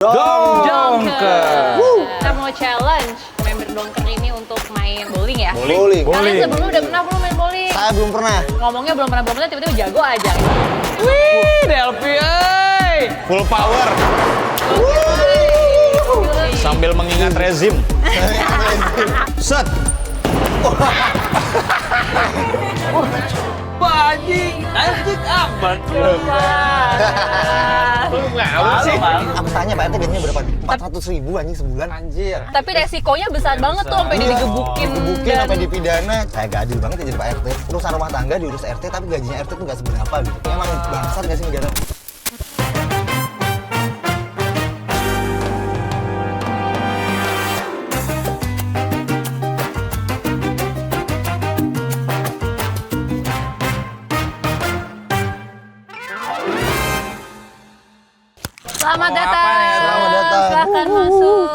Dongker. Kita mau challenge member Dongker ini untuk main bowling ya. Bowling. Kalian sebelumnya udah pernah belum main bowling? Saya belum pernah. Ngomongnya belum pernah tiba-tiba jago aja. Wih, Delphi, full power sambil mengingat rezim. Set. Anjing aman. Lu ngawur sih. Aku tanya Pak RT gajinya berapa? 400.000 anjing sebulan. Anjir. Tapi resikonya besar banget tuh sampai dia digebukin Digebukin sampai dipidana. Saya gak adil banget ya jadi Pak RT. Urusan rumah tangga diurus RT tapi gajinya RT tuh gak seberapa gitu. Emang bangsat gak sih negara? Selamat datang. Selamat datang. Silahkan masuk.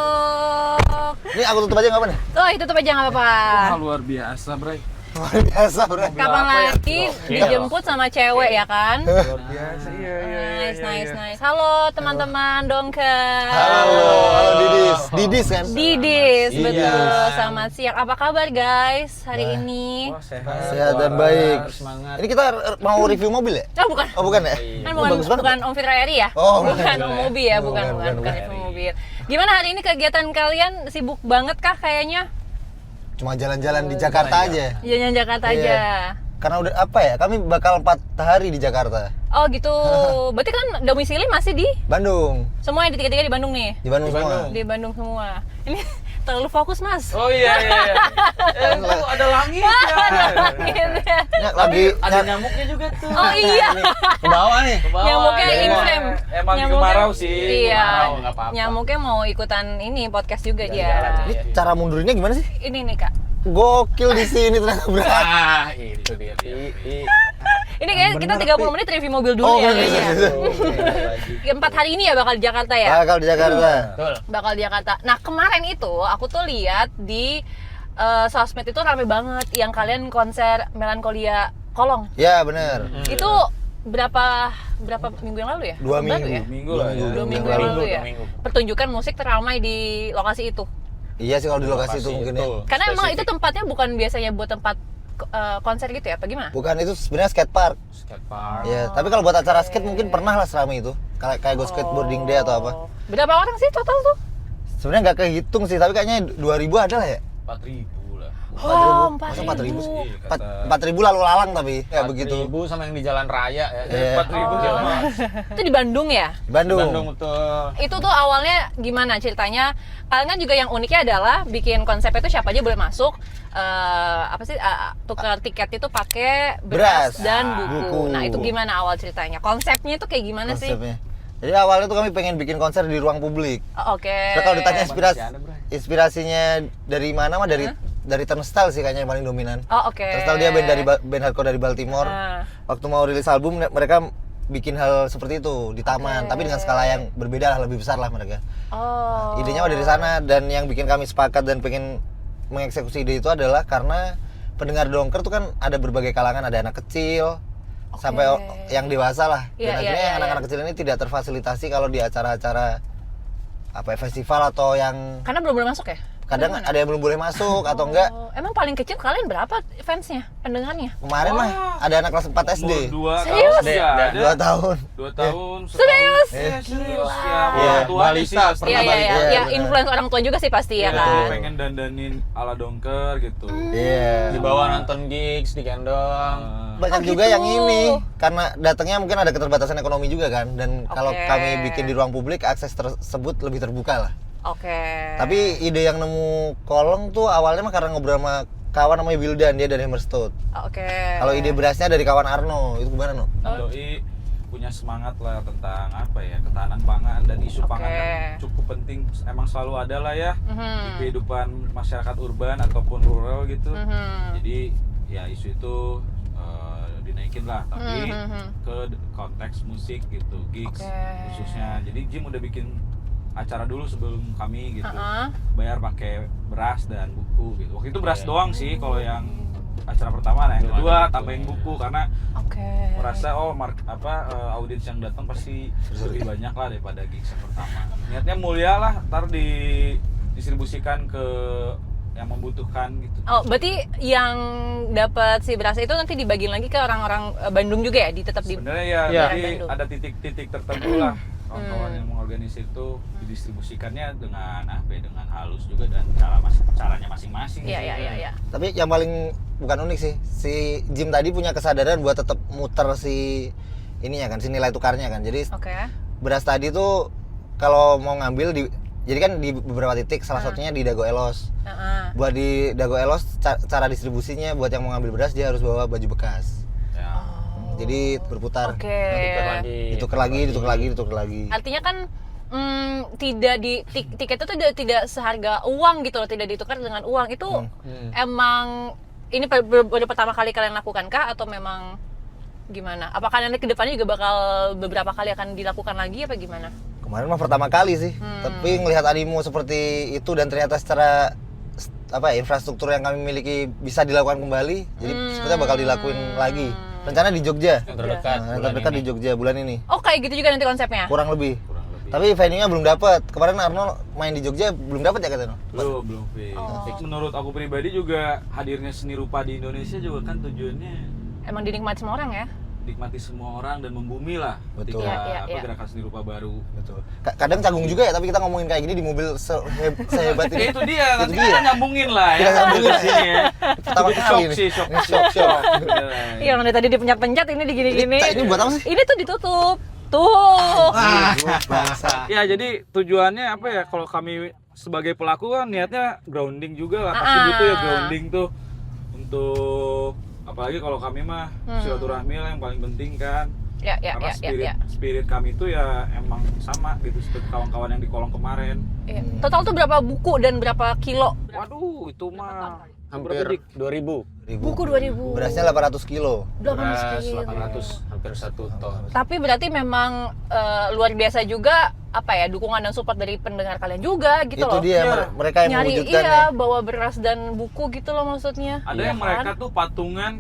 Ini aku tutup aja nggak apa nih? Oh, itu tutup aja nggak apa-apa. Luar biasa, Bray. Luar biasa bro. Kapan lagi dijemput sama cewek ya kan? Luar biasa. Iya. Nice. Halo teman-teman Dongker. Halo Didis. Didis kan? Didis, Iya. betul. Selamat siang. Apa kabar guys hari ini? Sehat dan baik. Semangat. Ini kita mau review mobil ya? Oh bukan. Oh bukan ya? Kan Oh, bagus banget. bukan Om Fitra Eri ya? Oh, bukan bukan. Om Mobi ya, bukan Bukan. review mobil. Gimana hari ini kegiatan kalian? Sibuk banget kah kayaknya? Cuma jalan-jalan di Jakarta aja. Jalan Jakarta Iya. aja. Karena udah apa ya? Kami bakal 4 hari di Jakarta. Oh gitu. Berarti kan domisili masih di Bandung. semua yang di tiga-tiga di Bandung nih. Di Bandung semua. Di Bandung semua. Ini terlalu fokus mas. Oh iya. Kok ada langit ya? Gitu ya. Ya, lagi Ada nyamuknya juga tuh. Oh iya. ke bawah nih. Nyamuknya Iya. inflame. Emang Nyamuknya- kemarau sih. Iya. Kemarau, nggak apa-apa. Nyamuknya mau ikutan ini podcast juga Jalan-jalan dia. aja. Ini cara mundurinnya gimana sih? Ini nih kak. Gokil di sini ternyata berat. Ah, itu dia. Ini kayaknya kita 30 menit review mobil dulu Oh, ya iya, kayaknya. iya. 4 hari ini ya bakal di Jakarta ya? Bakal di Jakarta. Betul. Bakal di Jakarta. Nah kemarin itu aku tuh lihat di sosmed itu rame banget yang kalian konser Melankolia Kolong. Ya bener. Itu berapa minggu yang lalu ya? 2 Baru minggu. ya? Minggu lah ya. 2 minggu Dua yang minggu, lalu ya? Pertunjukan musik teramai di lokasi itu. Iya sih kalau di lokasi itu mungkin ya. Karena emang itu tempatnya bukan biasanya buat tempat konser gitu ya? Apa gimana? Bukan, itu sebenarnya skatepark. Skatepark. Ya, tapi kalau buat acara skate mungkin pernah lah selama itu. Kayak go skateboarding day atau apa. Berapa orang sih total tuh? Sebenarnya nggak kehitung sih, tapi kayaknya 2.000 ada lah ya. 4.000 lah. Oh, 4.000. Masa 4.000. 4.000? 4.000 lalu lalang tapi ya begitu. 4.000 sama yang di jalan raya ya. Iya. 4.000 jalan. Itu di Bandung ya? Di Bandung. Bandung betul. Itu tuh awalnya gimana ceritanya? Kalian kan juga yang uniknya adalah bikin konsepnya itu siapa aja boleh masuk. Tukar tiket itu pakai beras Beras. dan Buku. buku. Nah itu gimana awal ceritanya? Konsepnya itu kayak gimana sih? Konsepnya. Jadi awalnya tuh kami pengen bikin konser di ruang publik. Oh, oke. Terus kalau ditanya Masih ada, Bray. inspirasinya dari mana mah dari Turnstile sih kayaknya yang paling dominan. Oh oke. Turnstile dia band hardcore dari Baltimore. Ah. Waktu mau rilis album mereka bikin hal seperti itu di taman, tapi dengan skala yang berbeda lah, lebih besar lah mereka. Oh. Idenya mah dari sana, dan yang bikin kami sepakat dan pengen mengeksekusi ide itu adalah karena pendengar Dongker tuh kan ada berbagai kalangan, ada anak kecil sampai yang dewasa lah. Iya, Dan akhirnya iya, yang anak-anak kecil ini tidak terfasilitasi kalau di acara-acara apa ya, festival atau yang Karena belum boleh masuk ya? kadang ada yang belum boleh masuk atau enggak. Oh, emang paling kecil kalian berapa fansnya, pendengarnya? Kemarin mah ada anak kelas 4 SD. 2 Serius? tahun ya ada. 2 tahun. 2 tahun. Serius? Serius ya. Iya, Orang tua balita, sih. pernah Iya, balik. ya, benar. influence orang tua juga sih pasti ya Iya, kan. pengen dandanin ala Dongker gitu. Iya. Dibawa nonton gigs, digendong. Banyak Oh, juga gitu. yang ini karena datangnya mungkin ada keterbatasan ekonomi juga kan, dan kalau Oke. kami bikin di ruang publik akses tersebut lebih terbuka lah. Oke. Tapi ide yang nemu kolong tuh awalnya mah karena ngobrol sama kawan namanya Wildan, dia dari Hammerstud. Oke. Kalau ide berasnya dari kawan Arno, itu gimana No? Doi punya semangat lah tentang apa ya, ketahanan pangan dan isu pangan kan cukup penting, emang selalu ada lah ya di kehidupan masyarakat urban ataupun rural gitu. Jadi ya isu itu dinaikin lah, tapi ke konteks musik gitu, gigs khususnya. Jadi Jim udah bikin acara dulu sebelum kami gitu, bayar pakai beras dan buku gitu. Waktu itu beras doang sih, kalau yang acara pertama. Nah, yang kedua tambahin buku karena Oke. merasa audiens yang datang pasti lebih banyak lah daripada gigs yang pertama. Niatnya mulia lah, ntar didistribusikan ke yang membutuhkan gitu. Oh, berarti yang dapat si beras itu nanti dibagiin lagi ke orang-orang Bandung juga ya? Tetap di Sebenarnya ya, Iya. jadi Bandung. ada titik-titik tertentu lah kawan-kawan yang mengorganisir itu didistribusikannya dengan dengan halus juga dan caranya masing-masing. Iya, sih. iya, iya, iya. Tapi yang paling bukan unik sih, si Jim tadi punya kesadaran buat tetap muter si ininya kan, si nilai tukarnya kan. Jadi Oke. beras tadi tuh kalau mau ngambil jadi kan di beberapa titik, salah satunya di Dago Elos. Heeh. Buat di Dago Elos cara distribusinya buat yang mau ngambil beras dia harus bawa baju bekas. Ya. Jadi berputar. Oke. Ditukar lagi. Artinya kan tidak tiket itu tidak seharga uang gitu loh, tidak ditukar dengan uang. Itu emang ini baru pertama kali kalian lakukan kah atau memang gimana? Apakah nanti kedepannya juga bakal beberapa kali akan dilakukan lagi apa gimana? Kemarin mah pertama kali sih. Tapi ngelihat animo seperti itu dan ternyata secara infrastruktur yang kami miliki bisa dilakukan kembali. Jadi sepertinya bakal dilakuin lagi. Rencana di Jogja. Yang terdekat. Yang terdekat di Jogja bulan ini. Oh, kayak gitu juga nanti konsepnya? Kurang lebih. Tapi venue-nya belum dapat. Kemarin Arnold main di Jogja belum dapat ya katanya. Belum fix. Menurut aku pribadi juga hadirnya seni rupa di Indonesia juga kan tujuannya Emang dinikmati semua orang ya? nikmati semua orang dan membumi lah Betul. ketika Iya. gerakan seni rupa baru. Betul. Kadang canggung juga ya, tapi kita ngomongin kayak gini di mobil sehebat ini. Ya itu dia, nanti dia. kita nyambungin lah Kita nyambungin. di sini ya. Pertama Jadi kali shock nih. sih, shock. Beneran. Iya, dari tadi dipencet-pencet, ini digini-gini. Ini buat apa sih? Ini tuh ditutup. Tuh. Bangsa. Ya jadi tujuannya apa ya, kalau kami sebagai pelaku kan niatnya grounding juga lah, pasti butuh ya grounding tuh untuk apalagi kalau kami mah silaturahmi lah yang paling penting kan. Ya. Karena spirit kami itu ya emang sama gitu seperti kawan-kawan yang di kolong kemarin. Iya. Total tuh berapa buku dan berapa kilo? Waduh, itu mah Hampir 2.000. Buku 2.000. Berasnya 800 kilo. 800 kilo. 800, hampir 1 ton. Tapi berarti memang luar biasa juga apa ya, dukungan dan support dari pendengar kalian juga gitu Itu loh. dia Iya. mereka yang Nyari mewujudkan iya, ya. bawa beras dan buku gitu loh maksudnya. ada Iya yang kan? mereka tuh patungan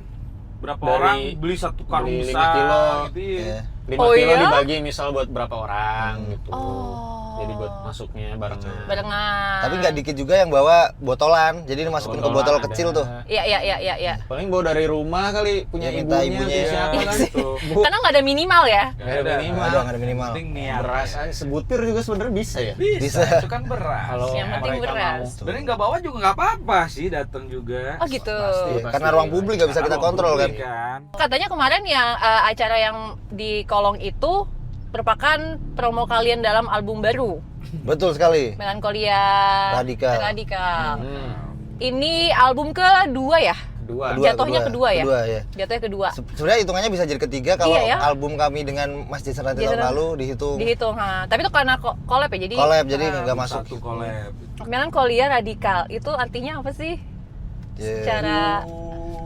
berapa Dari- orang beli satu karung beli 5 besar kilo. gitu ya. Iya. 5 Oh, kilo iya? dibagi misal buat berapa orang gitu. Oh. Jadi buat masuknya barengan. Barengan. Tapi nggak dikit juga yang bawa botolan. Jadi dimasukin ke botol Botolan kecil ada. tuh. Iya. Paling bawa dari rumah kali, punya Ya, minta ibunya, ibunya. atau siapa Iya, kan. gitu. Bu, Karena nggak ada minimal ya. nggak ada minimal. Nggak ada minimal. Penting niat. Beras aja sebutir juga sebenarnya bisa ya. Bisa. Bisa. Itu kan beras. Kalau Yang penting mereka beras. mau. Sebenarnya nggak bawa juga nggak apa-apa sih, datang juga. Oh gitu. Iya, karena ruang publik nggak bisa Karena kita ruang kontrol kan. publik kan. Katanya kemarin yang acara yang di Kolong itu merupakan promo kalian dalam album baru, Betul sekali. Melankolia Radikal. Ini album kedua ya? Kedua. Jatuhnya kedua ya? Kedua ya. Jatuhnya kedua. Sebenarnya hitungannya bisa jadi ketiga kalau Iya, ya. album kami dengan Masjid Seranti tahun Jason- lalu dihitung Dihitung, Tapi itu karena collab ya, jadi collab jadi nggak masuk. Satu collab. Melankolia Radikal itu artinya apa sih? Ya, Secara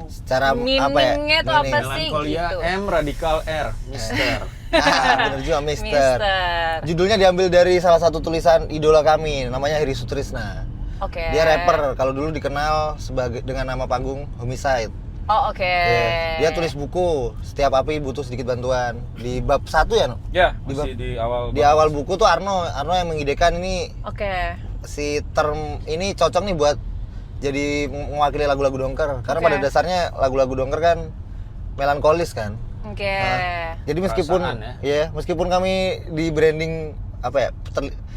secara apa ya? meaningnya itu apa Meaning. sih? Melankolia Gitu. M, radikal R, Mister. Bener juga Mister. Mister. Judulnya diambil dari salah satu tulisan idola kami, namanya Heri Sutrisna. Oke. Dia rapper, kalau dulu dikenal sebagai dengan nama panggung Homicide. Oh, oke. Ya, dia tulis buku, setiap api butuh sedikit bantuan. Di bab 1 ya, No? Ya, Di masih di awal. Di awal buku tuh Arno yang mengidekan ini Oke. si term ini cocok nih buat jadi mewakili lagu-lagu dongker. Karena Oke. pada dasarnya lagu-lagu dongker kan melankolis kan. Oke. Jadi meskipun Perasaan, meskipun kami di branding apa ya?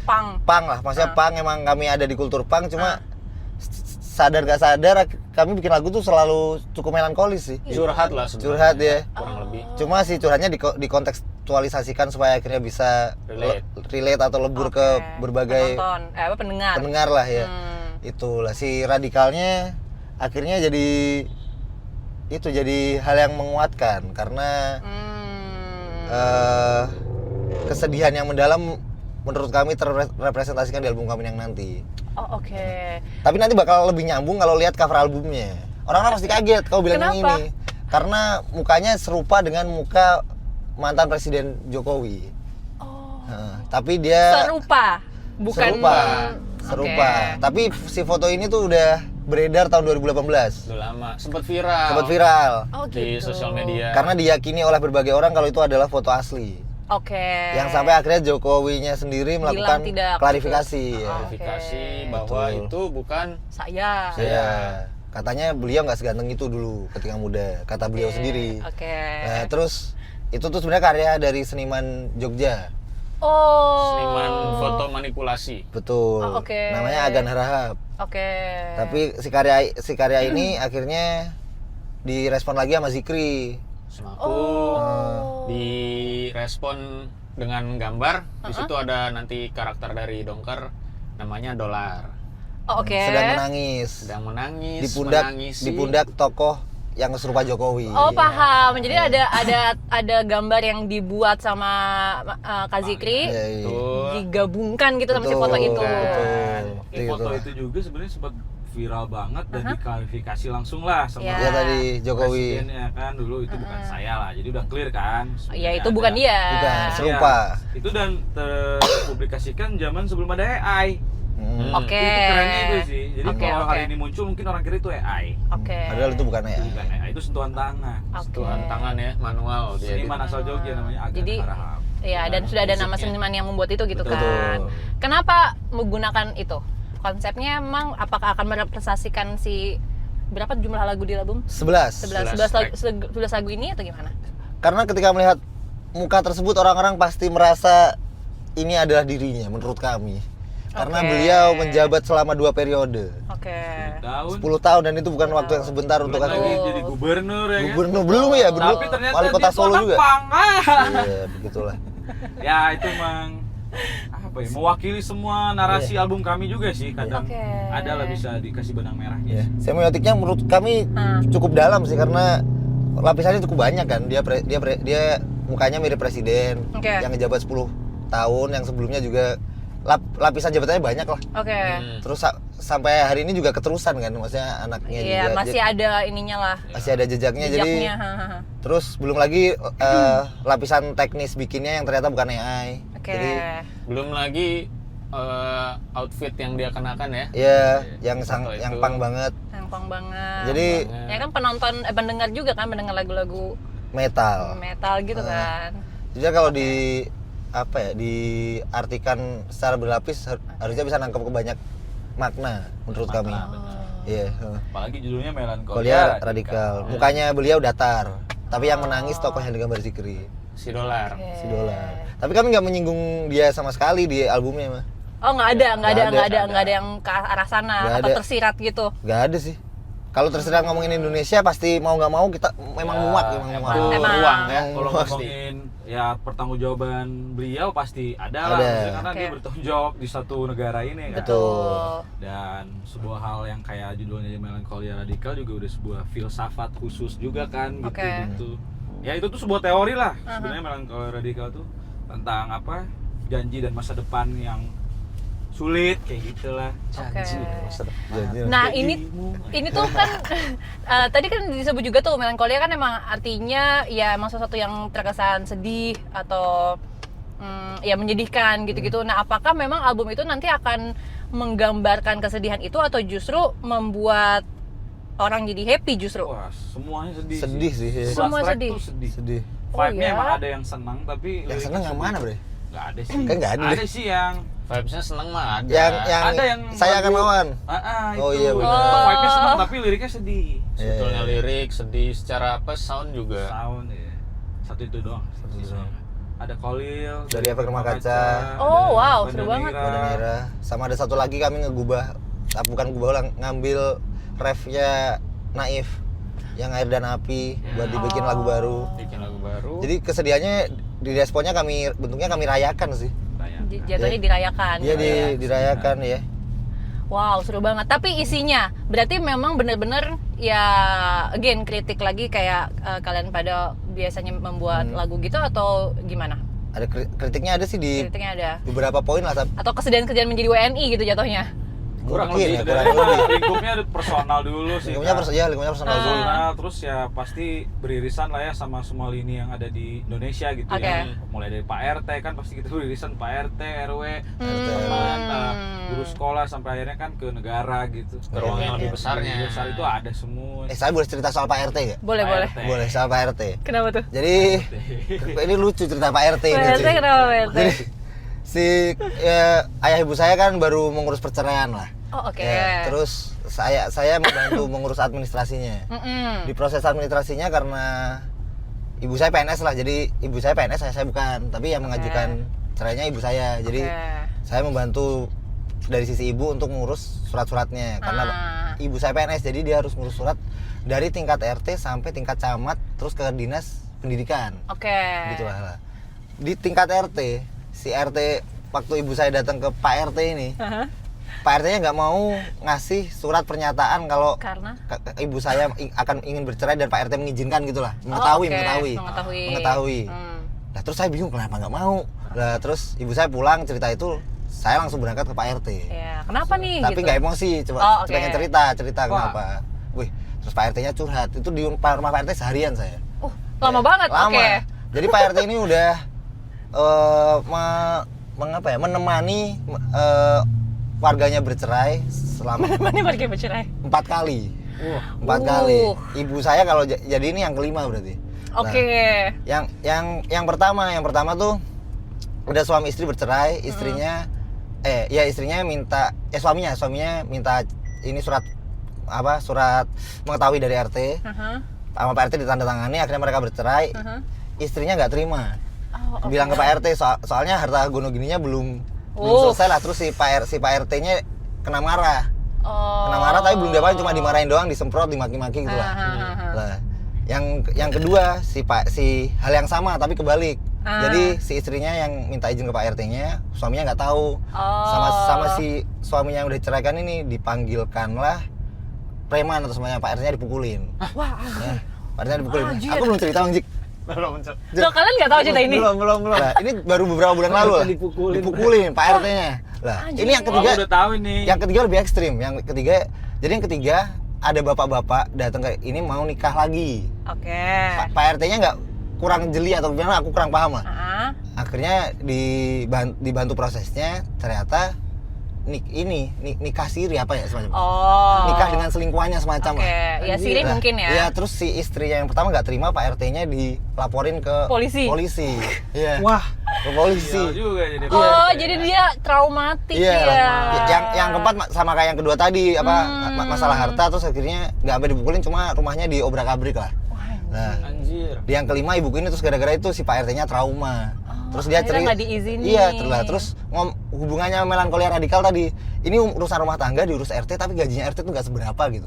Pang Lah, maksudnya punk emang kami ada di kultur punk, cuma sadar gak sadar kami bikin lagu tuh selalu cukup melankolis sih. Curhat lah sebenarnya. Curhat ya. Kurang lebih. Cuma sih curhatnya dikontekstualisasikan supaya akhirnya bisa relate atau lebur Oke. ke berbagai penonton, pendengar. pendengar lah ya. Itulah si radikalnya akhirnya jadi hal yang menguatkan karena kesedihan yang mendalam menurut kami terrepresentasikan di album kami yang nanti. Oh, oke. Tapi nanti bakal lebih nyambung kalau lihat cover albumnya. Orang-orang pasti kaget kalau bilang yang Kenapa? ini. Karena mukanya serupa dengan muka mantan Presiden Jokowi. Oh. Tapi dia Serupa. Bukan serupa. Oke. Tapi si foto ini tuh udah beredar tahun 2018. Udah lama. Sempat viral. Sempat viral. Oh gitu. Di sosial media. Karena diyakini oleh berbagai orang kalau itu adalah foto asli. Oke. Yang sampai akhirnya Jokowinya sendiri melakukan Bilang tidak klarifikasi. gitu. Ya. Klarifikasi Oke. bahwa Betul. itu bukan Saya. Iya. Katanya beliau nggak seganteng itu dulu ketika muda, kata beliau sendiri. Oke. Nah, terus itu tuh sebenarnya karya dari seniman Jogja. Oh. seniman foto manipulasi. Betul. Oh, oke. Namanya Agan Harahap. Oke. Tapi si karya ini akhirnya direspon lagi sama Zikri. Sama aku Oh. direspon dengan gambar. Di situ ada nanti karakter dari Dongker namanya Dolar. Oh, oke. Sedang menangis. Sedang menangis, Di pundak tokoh yang serupa Jokowi. Oh, paham. Jadi ada gambar yang dibuat sama Kak Zikri, Iya, iya. Betul. digabungkan gitu sama si Betul, foto itu. betul. Foto Gitu. itu juga sebenarnya sempat viral banget dan diklarifikasi langsung lah sama Iya. Ya tadi Jokowi. presidennya kan dulu itu bukan saya lah, jadi udah clear kan. Ya Sebenarnya itu bukan ada- dia. Bukan, Iya, serupa. itu dan terpublikasikan zaman sebelum ada AI. Oke. Itu kerennya itu sih. Jadi Oke, kalau oke. hari ini muncul mungkin orang kira itu AI. Oke. Padahal itu bukan ya. Itu bukan AI, itu sentuhan tangan. Oke. Tuhan tangan ya, manual dia. Seniman asal Jogja namanya Agan Jadi, Harahap. Iya, dan sudah ada nama musiknya. seniman yang membuat itu gitu Betul. kan. Kenapa menggunakan itu? Konsepnya emang apakah akan merepresentasikan si berapa jumlah lagu di album? 11. 11 lagu ini atau gimana? Karena ketika melihat muka tersebut orang-orang pasti merasa ini adalah dirinya menurut kami. Karena Oke. beliau menjabat selama 2 periode. Oke. Tahun 10 tahun dan itu bukan waktu yang sebentar untuk belum lagi aku. jadi gubernur ya kan. Gubernur belum ya, belum. Tapi ternyata Wali kota dia tuh Solo anak juga. pang. Iya, begitulah. Ya itu emang apa ya, mewakili semua narasi album kami juga sih. Kadang Oke. ada lah bisa dikasih benang Iya. merahnya. Semiotiknya menurut kami cukup dalam sih karena lapisannya cukup banyak kan. Dia mukanya mirip presiden Oke. yang ngejabat 10 tahun, yang sebelumnya juga lapisan jabatannya banyak lah. Oke. Terus sampai hari ini juga keterusan kan, maksudnya anaknya Iya, juga masih ada ininya lah. masih ada jejaknya, jadi Jejaknya. terus belum lagi lapisan teknis bikinnya yang ternyata bukan AI. Oke. Jadi Belum lagi outfit yang dia kenakan ya. ya yang Foto yang itu. pang banget. Gampang banget. Jadi ya kan penonton pendengar juga kan mendengar lagu-lagu metal. metal gitu kan. Jadi kalau di apa ya, diartikan secara berlapis harusnya bisa nangkep ke banyak makna menurut kami. Iya. Apalagi judulnya Melankolia Kolia radikal. Mukanya beliau datar, tapi yang menangis tokoh yang digambar Zikri, Si Dolar. si Dolar. Tapi kami nggak menyinggung dia sama sekali di albumnya mah. Oh, nggak ada Nggak ada. yang ke arah sana Nggak atau ada. tersirat gitu. Nggak ada sih. Kalau terserah ngomongin Indonesia pasti mau nggak mau kita memang muak, memang muak. Emang. Ruang ya. Kalau Pasti. ngomongin ya pertanggungjawaban beliau pasti ada lah, Ada. maksudnya karena Oke. dia bertanggung jawab di satu negara ini kan. Betul. Dan sebuah hal yang kayak judulnya Melankolia Radikal juga udah sebuah filsafat khusus juga kan gitu Oke. gitu. Ya itu tuh sebuah teori lah sebenarnya Melankolia Radikal tuh tentang apa, janji dan masa depan yang sulit kayak gitulah. Oke. Jadi, Nah, ini tuh kan tadi kan disebut juga tuh melankolia kan emang artinya ya emang sesuatu yang terkesan sedih atau ya menyedihkan gitu-gitu. Nah, apakah memang album itu nanti akan menggambarkan kesedihan itu atau justru membuat orang jadi happy justru? Wah, semuanya sedih. Sedih sih, ya. 11 Semua track sedih. tuh sedih. sedih. Vibe-nya iya? emang ada yang senang tapi Yang liriknya seneng yang sedih. mana, Bre? Nggak ada sih. Kan nggak ada Ada deh. sih yang Vibes-nya seneng mah ada. Yang ada yang saya akan lagu- lawan. itu. Oh, iya, benar. Vibe-nya senang tapi liriknya sedih. Sebetulnya lirik sedih, secara apa sound juga. Sound ya. Satu itu doang. Sisanya. Ada Kolil Dari Efek Rumah Kaca. Oh, wow, Banda seru banget. Nira. Banda Nira. Sama ada satu lagi kami bukan ngubah ulang, ngambil refnya Naif yang Air dan Api buat dibikin lagu baru. Bikin lagu baru. Jadi kesedihannya di responnya bentuknya kami rayakan sih. Rayakan. Jatuhnya dirayakan. Iya, gitu ya. dirayakan ya. Wow, seru banget. Tapi isinya berarti memang benar-benar ya again kritik lagi kayak kalian pada biasanya membuat lagu gitu atau gimana? Ada kritiknya ada sih di Kritiknya ada. beberapa poin lah. Atau kesedihan-kesedihan menjadi WNI gitu jatuhnya. Kurang Mungkin lebih, ya, kurang dari lebih. lingkupnya personal dulu sih. Lingkupnya Kak. lingkupnya personal dulu. Personal, terus ya pasti beririsan lah ya sama semua lini yang ada di Indonesia gitu Oke. ya. Mulai dari Pak RT kan pasti kita beririsan Pak RT, RW, RT. teman, guru sekolah sampai akhirnya kan ke negara gitu. Ke ruang yang lebih besarnya. Lebih besar itu ada semua. Saya boleh cerita soal Pak RT nggak? Boleh, Pak boleh. RT. Boleh, soal Pak RT. Kenapa tuh? Jadi ini lucu cerita Pak RT ini. Pak RT cuy. kenapa Pak RT? Jadi si ayah ibu saya kan baru mengurus perceraian lah. Oh, oke. Ya, terus saya membantu mengurus administrasinya. Di proses administrasinya karena ibu saya PNS lah, jadi ibu saya PNS, saya bukan, tapi yang mengajukan cerainya ibu saya. Jadi saya membantu dari sisi ibu untuk mengurus surat-suratnya karena ibu saya PNS, jadi dia harus ngurus surat dari tingkat RT sampai tingkat camat, terus ke dinas pendidikan. Oke. Gitu lah. Di tingkat RT, si RT waktu ibu saya datang ke Pak RT ini, Pak RT-nya nggak mau ngasih surat pernyataan kalau Karena ibu saya akan ingin bercerai dan Pak RT mengizinkan gitulah, Mengetahui. mengetahui. Nah terus saya bingung kenapa nggak mau. Nah terus ibu saya pulang cerita itu, saya langsung berangkat ke Pak RT. Ya, kenapa nih? Tapi gitu? nggak emosi, coba pengen cerita kenapa. Wih, terus Pak RT-nya curhat. Itu di rumah Pak RT seharian saya. Lama banget. Lama. Oke. Jadi Pak RT ini udah menemani warganya bercerai selama Mana pergi bercerai? 4 kali. 4 kali. Ibu saya kalau jadi ini yang kelima berarti. Oke. Nah, yang pertama tuh udah suami istri bercerai, istrinya istrinya minta suaminya minta ini surat mengetahui dari RT. Sama Pak RT ditandatangani, akhirnya mereka bercerai. Istrinya nggak terima. Bilang ke Pak RT soalnya harta gono gininya belum selesai lah. Terus si Pak RT-nya kena marah. Kena marah tapi belum diapain, cuma dimarahin doang, disemprot, dimaki-maki gitu lah. Lah, yang kedua si hal yang sama tapi kebalik. Jadi si istrinya yang minta izin ke Pak RT-nya, suaminya nggak tahu. Sama si suaminya yang udah diceraikan ini dipanggilkanlah preman atau semuanya, Pak RT-nya dipukulin. Wah. Nah, Pak RT-nya dipukulin. Aku belum cerita Bang Jik. Belum. Loh, kalian nggak tahu cerita ini? Belum. Nah, ini baru beberapa bulan lalu lah. Dipukulin Pak RT-nya. Lah, ini yang ketiga. Udah tahu ini. Yang ketiga lebih ekstrim. Yang ketiga ada bapak-bapak datang ke ini mau nikah lagi. Oke. Pak RT-nya nggak kurang jeli atau gimana, aku kurang paham lah. Akhirnya dibantu prosesnya, ternyata nikah siri apa ya semacam. Nikah dengan selingkuhannya semacam lah. Ya siri mungkin ya. Iya, terus si istrinya yang pertama nggak terima, Pak RT-nya dilaporin ke polisi. Iya. Wah, ke polisi. Juga jadi. Jadi dia traumatik Iya. ya. Yang keempat sama kayak yang kedua tadi masalah harta, terus akhirnya nggak sampai dipukulin, cuma rumahnya diobrak-abrik lah. Nah, anjir. yang kelima ibuku ini terus gara-gara itu si Pak RT-nya trauma. Terus dia cerita nggak diizinin. Iya, terus hubungannya melankolia radikal tadi. Ini urusan rumah tangga diurus RT, tapi gajinya RT tuh nggak seberapa gitu.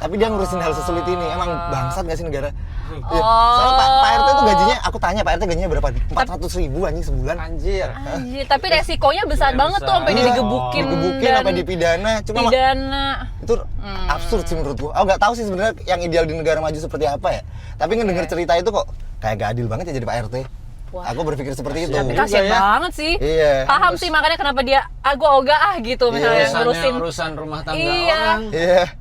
Tapi dia ngurusin hal sesulit ini. Emang bangsat gak sih negara? Ya, soalnya Pak RT tuh gajinya, aku tanya Pak RT gajinya berapa? 400.000 anjing sebulan. Anjir. Tapi resikonya besar banget tuh, sampai digebukin sampai dipidana. Cuma itu absurd sih menurut gua. Aku nggak tahu sih sebenarnya yang ideal di negara maju seperti apa ya. Tapi ngedenger cerita itu kok kayak gak adil banget ya jadi Pak RT. Wah. Aku berpikir seperti itu. Kasian banget sih. Iya. Paham sih makanya kenapa dia ogah gitu misalnya ngurusin urusan rumah tangga orang.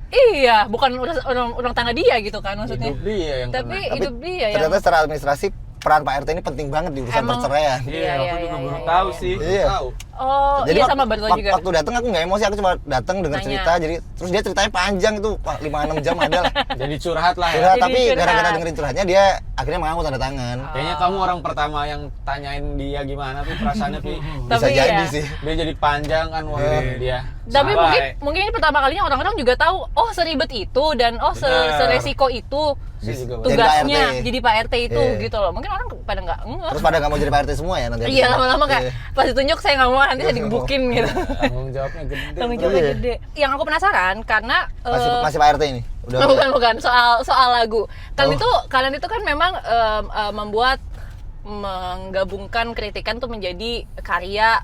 Iya, bukan urusan tangga dia gitu kan maksudnya. Hidup dia yang Tapi kena. hidup dia ya. Ternyata secara administrasi peran Pak RT ini penting banget di urusan perceraian. Iya, aku juga baru tahu sih. Iya. Jadi iya sama baru juga. Waktu datang aku nggak emosi, aku cuma datang dengar cerita, jadi terus dia ceritanya panjang itu 5-6 jam ada lah. Jadi curhat lah ya. Curhat, tapi gara-gara dengerin curhatnya dia akhirnya mau tanda tangan. Kayaknya kamu orang pertama yang tanyain dia gimana tuh perasaannya Pi. Bisa Tapi jadi iya. sih. Dia jadi panjang kan dia. Tapi mungkin ini pertama kalinya orang-orang juga tahu seribet itu dan seresiko itu tugasnya jadi Pak RT itu gitu loh. Mungkin orang pada nggak Terus pada nggak mau jadi Pak RT semua ya nanti. Iya, lama-lama kayak pas ditunjuk saya nggak mau, nanti saya digebukin gitu. Tanggung jawabnya gede. Tanggung jawabnya gede. Yang aku penasaran karena Masih Pak RT ini. bukan soal lagu. Kalian itu kan memang menggabungkan kritikan tuh menjadi karya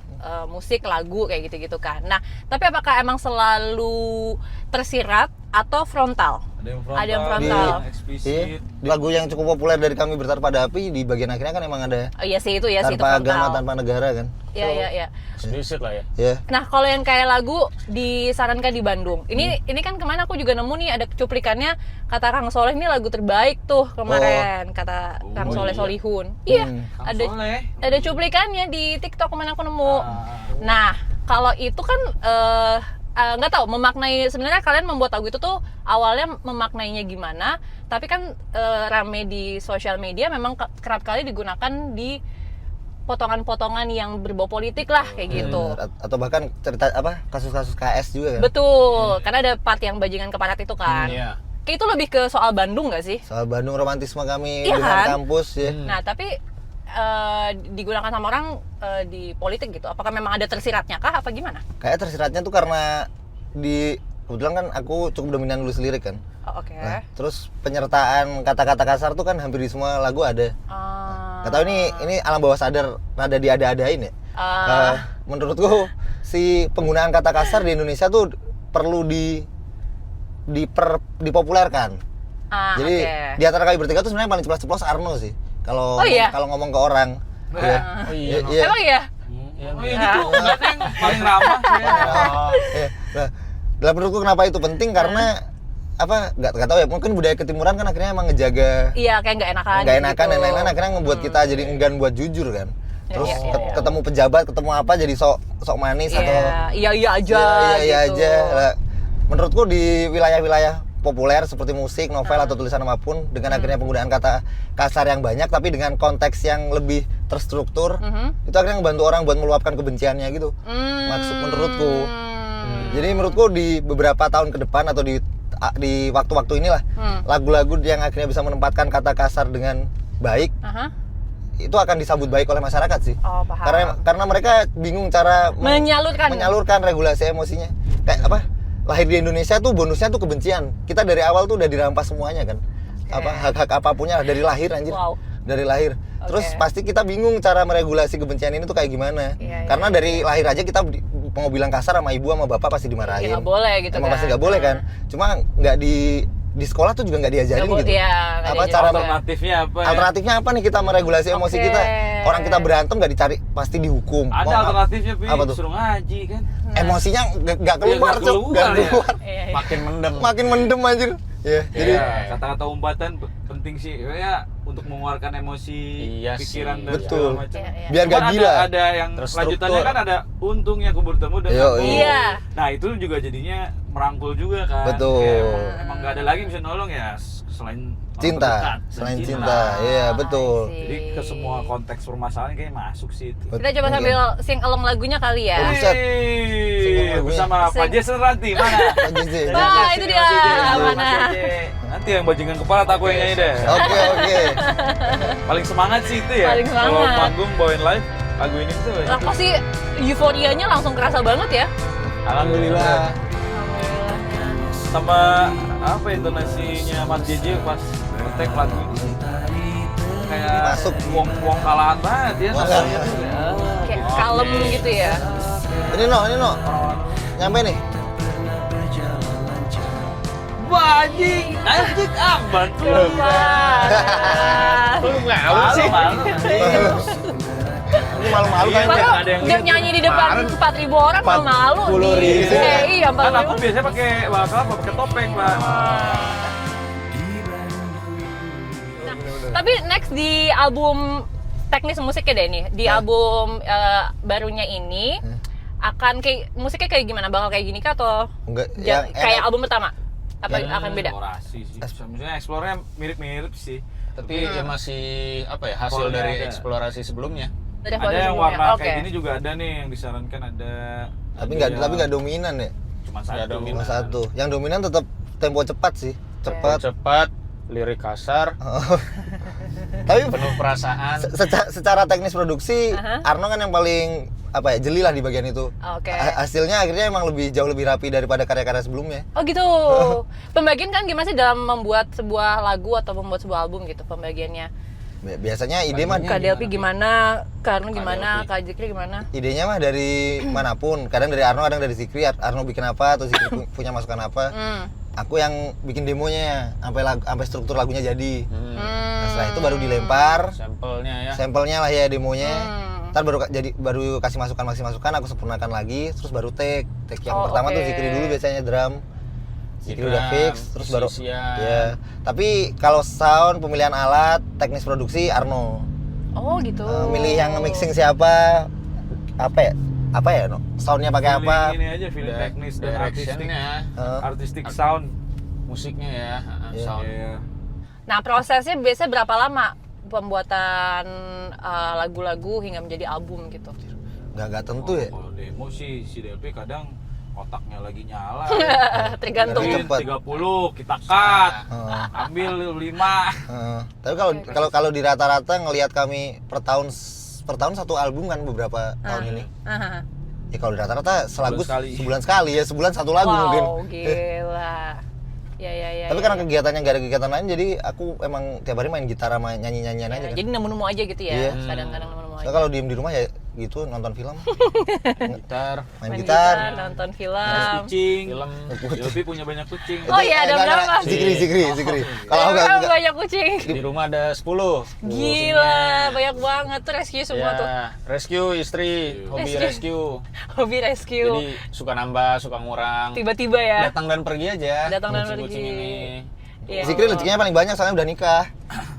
musik, lagu kayak gitu-gitu kan. Nah, tapi apakah emang selalu tersirat atau frontal? Ada yang frontal. Eksplisit. Di lagu yang cukup populer dari Kami Bertaruh Pada Api, di bagian akhirnya kan emang ada Iya sih itu tanpa itu agama, frontal. tanpa negara kan. Iya. Eksplisit lah ya. Iya. Nah, kalau yang kayak lagu disarankan di Bandung. Ini kan kemarin aku juga nemu nih ada cuplikannya, kata Kang Soleh ini lagu terbaik tuh kemarin, kata Kang Soleh Solihun. Iya, ada cuplikannya di TikTok kemarin aku nemu. Nah, kalau itu kan nggak tahu memaknai, sebenarnya kalian membuat lagu itu tuh awalnya memaknainya gimana, tapi kan rame di sosial media memang kerap kali digunakan di potongan-potongan yang berbau politik lah kayak gitu. Atau bahkan cerita kasus-kasus KS juga kan. Betul, karena ada part yang bajingan keparat itu kan. Iya. Kayak itu lebih ke soal Bandung nggak sih? Soal Bandung, romantisme kami Iya dengan kan? kampus ya. Nah, tapi digunakan sama orang di politik gitu. Apakah memang ada tersiratnya kah apa gimana? Kayak tersiratnya tuh karena kebetulan kan aku cukup dominan nulis lirik kan. Oh, oke. Nah, terus penyertaan kata-kata kasar tuh kan hampir di semua lagu ada. Gak tau ini alam bawah sadar rada diada-adain ya. Menurutku si penggunaan kata kasar di Indonesia tuh perlu dipopulerkan. Jadi di antara kami bertiga tuh sebenarnya paling ceplos-ceplos Arno sih. Kalau kalau ngomong ke orang. Oh iya. Emang iya? Oh iya gitu. Berarti yang paling ramah ya. Nah, menurutku kenapa itu penting karena nggak tahu ya, mungkin budaya ketimuran kan akhirnya emang ngejaga Iya, kayak nggak enakan dan gitu. lain-lain akhirnya ngebuat kita jadi enggan buat jujur kan. Terus ketemu pejabat, ketemu apa jadi sok manis atau iya aja iya gitu. aja. Nah, menurutku di wilayah-wilayah populer seperti musik, novel atau tulisan apapun dengan akhirnya penggunaan kata kasar yang banyak tapi dengan konteks yang lebih terstruktur, itu akhirnya ngebantu orang buat meluapkan kebenciannya gitu. Maksud menurutku. Jadi menurutku di beberapa tahun ke depan atau di waktu-waktu inilah lagu-lagu yang akhirnya bisa menempatkan kata kasar dengan baik itu akan disambut baik oleh masyarakat sih. Oh, paham. Karena mereka bingung cara menyalurkan regulasi emosinya. Kayak lahir di Indonesia tuh bonusnya tuh kebencian. Kita dari awal tuh udah dirampas semuanya kan. Hak-hak apapunnya dari lahir anjir. Wow. Dari lahir. Terus pasti kita bingung cara meregulasi kebencian ini tuh kayak gimana. Karena dari lahir aja kita mau bilang kasar sama ibu sama bapak pasti dimarahin. Nggak boleh gitu kan. Pasti nggak boleh kan. Cuma nggak di sekolah tuh juga nggak diajarin gitu. Cara alternatifnya apa nih kita meregulasi emosi kita? Orang kita berantem nggak dicari pasti dihukum. Ada alternatifnya apa tuh? Suruh ngaji kan. Emosinya nggak keluar cok. Makin mendem anjir. Jadi kata-kata umpatan penting sih ya untuk mengeluarkan emosi, pikiran dan segala macam. Biar gak gila. Ada yang lanjutannya kan ada untungnya aku bertemu dengan Nah itu juga jadinya merangkul juga kan. Betul. Emang gak ada lagi yang bisa nolong ya selain cinta. Iya betul. Jadi ke semua konteks permasalahan kayaknya masuk sih itu. Kita coba sambil sing along lagunya kali ya. Bersama Pak Jason Ranti mana? Wah itu dia mana? Nanti yang bajingan kepala tak aku yang nyanyi deh. Oke. Paling semangat sih itu ya. Paling semangat. Kalau manggung bawain live lagu ini tuh. Lah pasti euforianya langsung kerasa banget ya. Alhamdulillah. Sama intonasinya Mas JJ pas ngetek lagu ini kayak masuk wong kalahan banget ya rasanya tuh. Kayak kalem gitu ya. Ini no. Nyampe nih. Anjing aman tuh. Wah. Lu ngawur sih. Ini malu-malu kan. Dia nyanyi di depan 4.000 orang malu nih. 40.000. Iya, 4.000. Kan aku biasanya pakai pakai topeng lah. Tapi next di album teknis musiknya deh nih, di album barunya ini akan kayak musiknya kayak gimana? Bakal kayak gini kah atau Enggak, kayak album pertama? Apa akan beda? Eksplorasi sih. Maksudnya eksplornya mirip-mirip sih. Tapi ya masih hasil dari eksplorasi sebelumnya. Ada yang warna kayak gini juga ada nih yang disarankan ada. Tapi nggak dominan ya. Cuma satu. Yang dominan tetap tempo cepat sih. Cepat, lirik kasar. Tapi penuh perasaan. Secara teknis produksi, Arno kan yang paling jeli lah di bagian itu. Hasilnya akhirnya emang jauh lebih rapi daripada karya-karya sebelumnya. Oh gitu. Pembagian kan gimana sih dalam membuat sebuah lagu atau membuat sebuah album gitu pembagiannya? Biasanya ide mah Kak Delpi gimana, Kak Arno gimana, Kak Zikri gimana? Idenya mah dari manapun. Kadang dari Arno, kadang dari Zikri. Arno bikin apa atau Zikri punya masukan apa. Aku yang bikin demonya sampai struktur lagunya jadi. Nah, setelah itu baru dilempar sampelnya lah ya demonya. Ntar baru kasih masukan aku sempurnakan lagi, terus baru take yang pertama tuh Zikri dulu biasanya drum. Zikri udah fix, terus baru ya. Tapi kalau sound, pemilihan alat, teknis produksi Arno. Oh gitu. Milih yang mixing siapa, apa ya, no? Soundnya pakai apa? Ini aja feeling teknis dan artistik. Directionnya, Artistic sound. musiknya ya, sound. Iya. Nah, prosesnya biasanya berapa lama pembuatan lagu-lagu hingga menjadi album gitu? Nggak tentu ya. Kalau demo sih si Delpi kadang otaknya lagi nyala. Tergantung. Dari cepet. 30 kita cut. Ambil 5. Tapi kalau di rata-rata ngelihat kami per tahun satu album kan beberapa tahun ini. Ya kalau di rata-rata sebulan sekali ya, sebulan satu lagu mungkin. Wow, gila. Ya. Tapi karena kegiatannya nggak ada kegiatan lain, jadi aku emang tiap hari main gitar sama nyanyi-nyanyian aja kan. Jadi nemu-nemu aja gitu ya. Iya. Kadang-kadang nemu-nemu aja. Nah, kalau diem di rumah ya gitu, nonton film, Gitar, main gitar. nonton Terus film. kucing. film. Delpi punya banyak kucing. Oh iya, ada berapa? Zikri. Kalau aku Berapa nggak. banyak kucing? Di rumah ada 10. Gila, banyak banget tuh rescue semua tuh. Ya, rescue istri, hobi rescue. Hobi rescue. Jadi suka nambah, suka ngurang. Tiba-tiba ya. Datang dan pergi aja. Datang dan kucing-kucing pergi. ini. Iya. Zikri rezekinya paling banyak soalnya udah nikah.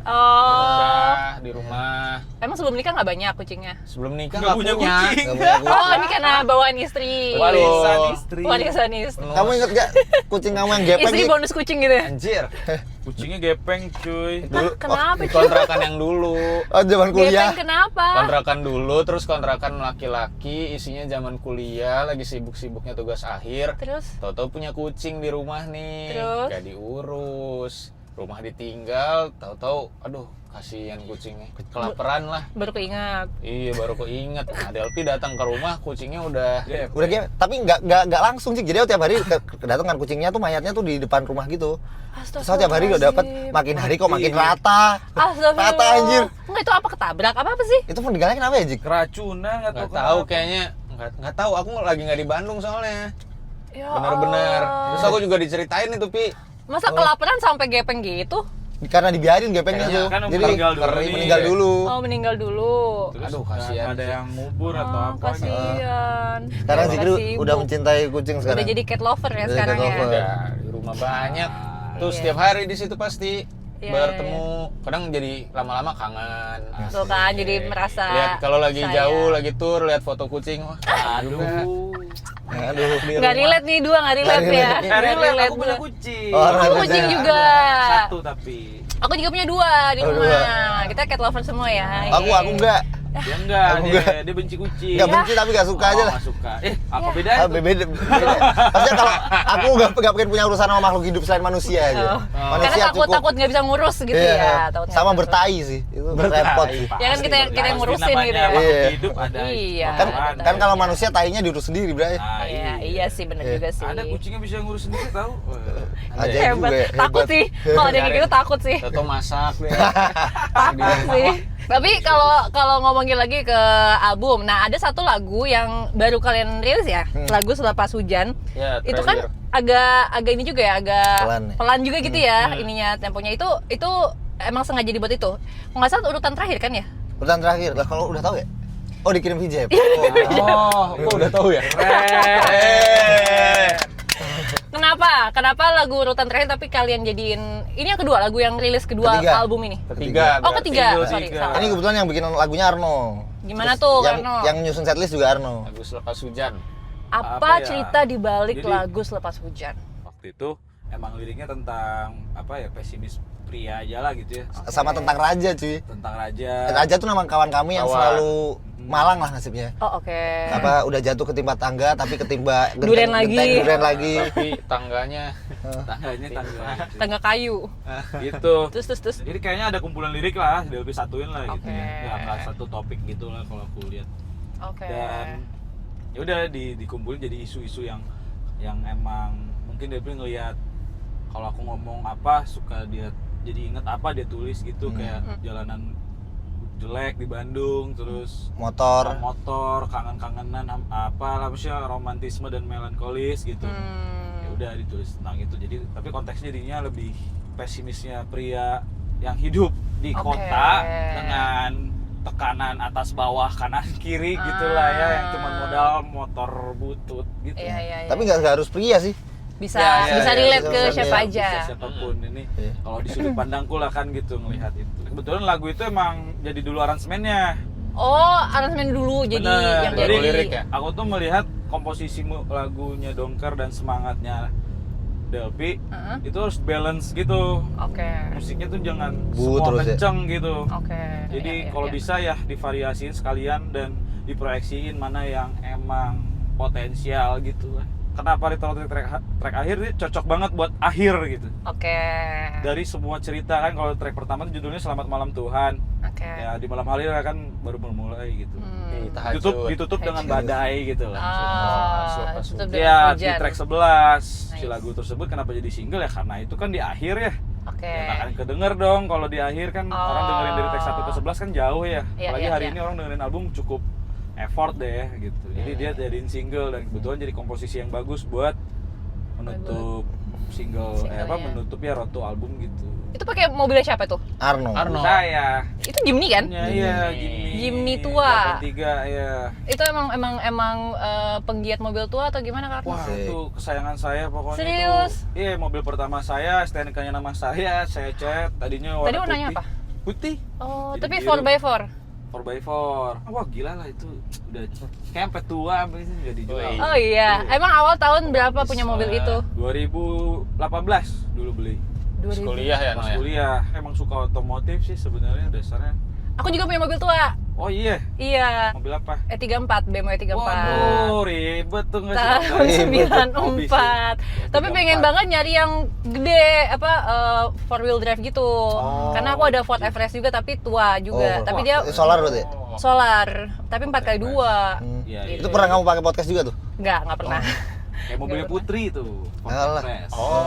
Oh. Nikah di rumah. Emang sebelum nikah nggak banyak kucingnya? Sebelum nikah Nggak nggak punya punya. kucing. Nggak punya kucing. Oh, ini karena bawaan istri. Warisan istri. Warisan istri. Kamu inget gak kucing kamu yang gepeng? Istri Dik? bonus kucing gitu ya? Anjir. Kucingnya gepeng, cuy. Hah, kenapa Di cuy? kontrakan yang dulu. Oh, zaman kuliah. Gepeng kenapa? Kontrakan dulu, terus kontrakan laki-laki, isinya zaman kuliah, lagi sibuk-sibuknya tugas akhir. Terus? Tahu-tahu punya kucing di rumah nih, Terus? gak diurus, rumah ditinggal, tahu-tahu, aduh kasihan kucingnya, kelaparan lah. Baru keingat. Iya baru keinget, nah, Delpi datang ke rumah, kucingnya udah Udah kayak, tapi nggak langsung sih. Jadi aku tiap hari kedatangan kucingnya tuh, mayatnya tuh di depan rumah gitu. Terus aku tiap hari udah dapat, makin hari kok makin rata. Astagfirullah. Rata anjir. Enggak, itu apa, ketabrak? Apa sih? Itu meninggalnya kenapa ya, Jik? Keracunan nggak nggak tahu tahu kenapa. kayaknya nggak tahu, aku lagi nggak di Bandung soalnya, Ya bener-bener. Allah. Terus aku juga diceritain itu Pi, Masa kelaparan sampai gepeng gitu? Karena dibiarin gepengnya Kayaknya tuh. kan Jadi meninggal dulu nih. meninggal dulu. Oh, meninggal dulu. Terus Aduh, nggak kasihan ada sih. yang ngubur atau Oh, apa gitu. kasihan. Sekarang Ya, Zikri sibuk. udah mencintai kucing sekarang. Udah jadi cat lover ya Udah sekarang cat ya. lover. ada di rumah banyak. Tuh Iya. setiap hari di situ pasti Iya, bertemu. Kadang jadi lama-lama kangen. Tuh kan, jadi merasa Lihat kalau lagi sayang. jauh, lagi tur, lihat foto kucing, wah, Aduh. Aduh. Nggak relate nih, dua nggak relate Nggak ya. relate. Nggak relate. Aku punya kucing. Oh, Aku relate kucing aja. juga. Satu tapi. Aku juga punya dua di Oh, rumah. Kita cat lover semua ya. Aku enggak. Dia enggak, Aku dia, enggak. dia benci kucing. Enggak benci tapi enggak suka aja lah. Nggak suka. Apa Ya. bedanya? Ah, beda. Maksudnya kalau aku nggak pengen punya urusan sama makhluk hidup selain manusia aja. Oh. Karena Manusia takut nggak bisa ngurus gitu Iya. ya. Takut nggak Sama bisa bertai sih. Itu repot sih. Ya kan kita yang ngurusin Namanya gitu ya. makhluk Iya. hidup ada. Iya. Kan aturan. kan kalau manusia tainya diurus sendiri, Bray. Nah, Iya, iya sih benar Iya. juga sih. Ada kucingnya bisa ngurus sendiri tahu. Ajaib Hebat. juga ya, Takut hebat. sih. Kalau ada yang kayak gitu takut sih. Tahu masak deh. Takut sih. Tapi kalau ngomongin lagi ke album, nah ada satu lagu yang baru kalian rilis ya, lagu Selepas Hujan. Ya, Itu kan agak ini juga ya, agak Pelan ya? pelan juga gitu ya ininya, temponya. Itu emang sengaja dibuat itu. Kalau nggak salah urutan terakhir kan ya? Urutan terakhir. Lah kalau udah tahu ya? Oh, dikirim hijab. Oh, kok udah tahu ya? Kenapa lagu urutan terakhir tapi kalian jadiin ini yang kedua, lagu yang rilis kedua Ketiga. album ini? Ketiga. Oh, berarti. ketiga. Single Sorry, tiga. salah. Ini kebetulan yang bikin lagunya Arno. Gimana Terus tuh, yang, Arno? Yang nyusun setlist juga Arno. Lagu Selepas Hujan. Apa Apa ya? cerita di balik Jadi- lagu Selepas Hujan? Waktu itu emang liriknya tentang apa ya, pesimis pria aja lah gitu ya. Sama tentang Raja, cuy. Tentang raja. Raja tuh nama kawan kami yang Kawan. selalu malang lah nasibnya. Oh, oke. Apa udah jatuh ketimpa tangga tapi ketimpa Durian lagi. durian lagi. Tapi tangganya Tangganya tangga. Tangga kayu. Gitu. Terus. Jadi kayaknya ada kumpulan lirik lah, Delpi satuin lah gitu Oke. ya. Nggak satu topik gitu lah kalau aku lihat. Oke. Dan ya udah dikumpulin jadi isu-isu yang emang mungkin Delpi ngelihat kalau aku ngomong apa suka dia jadi inget apa dia tulis gitu, kayak jalanan jelek di Bandung, terus Motor. kangen-kangenan apa lah, maksudnya romantisme dan melankolis gitu. Ya udah ditulis tentang itu. Jadi tapi konteksnya jadinya lebih pesimisnya pria yang hidup di Oke. kota dengan tekanan atas bawah kanan kiri gitulah ya, yang cuma modal motor butut gitu. Iya. Tapi nggak harus pria sih. bisa Ya, bisa ya, relate bisa, ke bisa, siapa Bisa aja. siapapun ini. Iya. Kalau di sudut pandangku lah kan gitu ngelihat itu. Kebetulan lagu itu emang jadi dulu aransemennya. Oh, aransemen dulu jadi Bener. yang Jadi jadi lirik ya? Aku tuh melihat komposisi lagunya Dongker dan semangatnya Delphi itu harus balance gitu. Oke. Musiknya tuh jangan Bu, semua terus ya? kenceng gitu. Oke. Jadi Iya, kalau iya. bisa ya divariasiin sekalian dan diproyeksiin mana yang emang potensial gitu lah. Kenapa Retro track akhir ini cocok banget buat akhir gitu. Oke. Dari semua cerita kan, kalau track pertama tuh judulnya Selamat Malam Tuhan. Oke. Ya di malam hari kan baru mulai gitu. Ditutup dengan Tahajud. badai gitu lah. Ah, tutup dengan Ya di hujan. track 11 si Nice. lagu tersebut kenapa jadi single ya karena itu kan di akhir ya. Oke. Ya nggak akan kedenger dong kalau di akhir kan orang dengerin dari track 1 ke 11 kan jauh ya. Iya, Apalagi iya, hari iya. ini orang dengerin album cukup effort deh gitu. Jadi dia jadiin single dan kebetulan jadi komposisi yang bagus buat menutup single, Single-nya. menutup ya road to album gitu. Itu pakai mobilnya siapa tuh? Arno. Saya. Itu Jimny kan? Ya, iya, Jimny. Jimny tua. 83 ya. Itu emang penggiat mobil tua atau gimana Kak? Wah, Asik. itu kesayangan saya pokoknya. Serius? Itu. Iya, mobil pertama saya, STNK-nya nama saya cat. Tadinya warna Tadi warnanya putih. apa? Putih. Oh, Jadi tapi biru. 4x4. 4x4. Wah, gila lah itu. Udah kayak sampai tua abis ini udah dijual. Oh iya. Emang awal tahun berapa punya mobil itu? 2018 dulu beli. Pas kuliah ya, Pas no ya? kuliah. Emang suka otomotif sih sebenarnya dasarnya. Aku juga punya mobil tua. Oh iya, Iya. mobil apa? E34, BMW E34. Waduh, ribet tuh nggak sih? Tahun Ribet. 94. Tapi pengen banget nyari yang gede, four wheel drive gitu. Karena aku ada Ford Everest juga tapi tua juga. Tapi dia solar berarti ya? solar, tapi 4x2. Iya, iya. Itu pernah kamu pakai podcast juga tuh? Nggak pernah. Kayak mobilnya Putri tuh. Ford Alah. Everest. Oh,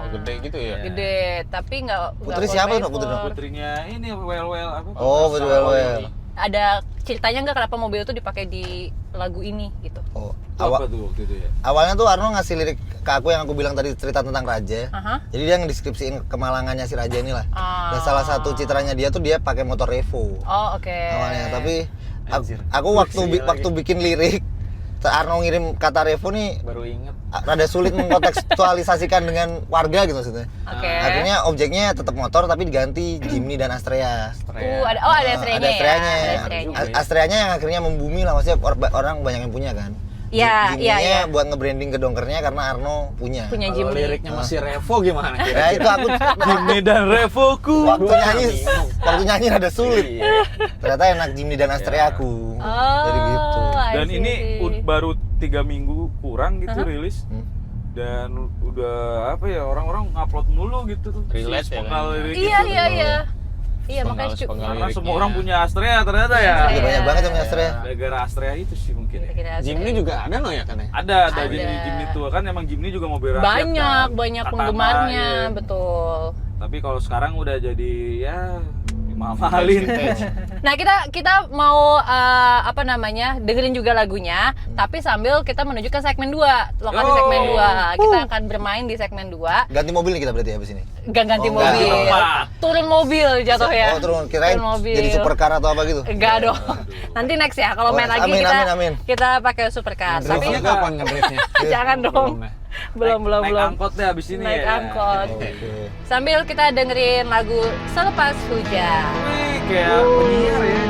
gede gitu ya? Gede, tapi nggak Putri nggak siapa 4x4. tuh, Putri? Putrinya ini well apa? Oh, well. Ada ceritanya nggak kenapa mobil itu dipakai di lagu ini gitu? Oh, Apa tuh waktu itu ya? awalnya tuh Arno ngasih lirik ke aku yang aku bilang tadi cerita tentang Raja. Aha. Jadi dia ngedeskripsiin kemalangannya si Raja ini lah. Ah. Dan salah satu citranya dia tuh dia pakai motor Revo Oh oke. awalnya. Tapi Anjir. aku waktu bikin lirik, Arno ngirim kata Revo nih Baru inget. rada sulit mengkontekstualisasikan dengan warga gitu maksudnya. Oke. Akhirnya objeknya tetap motor tapi diganti Jimny dan Astrea. Ada Ada Astrea-nya ya. Astrea-nya. Ada Astrea-nya. Astrea-nya yang akhirnya membumi lah, maksudnya orang banyak yang punya kan. Iya, Jimny-nya iya, iya. buat nge-branding ke Donkernya karena Arno punya. Punya Kalau Jimny. liriknya masih Revo gimana? Ya itu aku Jimny dan Revoku. waktu nyanyi rada sulit. Ternyata enak Jimny dan Astrea aku. Jadi gitu. I Dan see, ini see. baru 3 minggu kurang gitu rilis. Hmm. Dan udah apa ya, orang-orang ngupload mulu gitu tuh. Relate ya vokal kan? lirik Iya, itu. iya, iya. Iya, makanya Sepenggal Karena liriknya. semua orang punya Astrea ternyata ya. Iya, banyak banget yang punya Astrea. Gara-gara Astrea itu sih mungkin ya. Kira-kira Jimny Astrea. juga ada no ya kan ya? Ada Ada. Jimny tua kan, emang Jimny juga mobil rakyat banyak kan. banyak Katana, penggemarnya, iya. betul. Tapi kalau sekarang udah jadi ya mahal-mahalin. Nah kita mau dengerin juga lagunya, tapi sambil kita menuju ke segmen 2, lokasi Oh. segmen 2. Kita akan bermain di segmen 2. Ganti mobil nih kita berarti habis ini. Gak ganti Oh, mobil, ganti tempat. turun mobil jatuh ya. Oh, turun kirain Turun mobil. jadi supercar atau apa gitu. Enggak dong. Nanti next ya kalau Oh, main lagi amin, kita amin. kita pakai supercar. Tapi Driftnya kapan ngedriftnya? jangan dong. Belum Naik angkot deh abis ini Naik ya. angkot. Oke. Sambil kita dengerin lagu Selepas Hujan. Wih, kayak penyiar ya.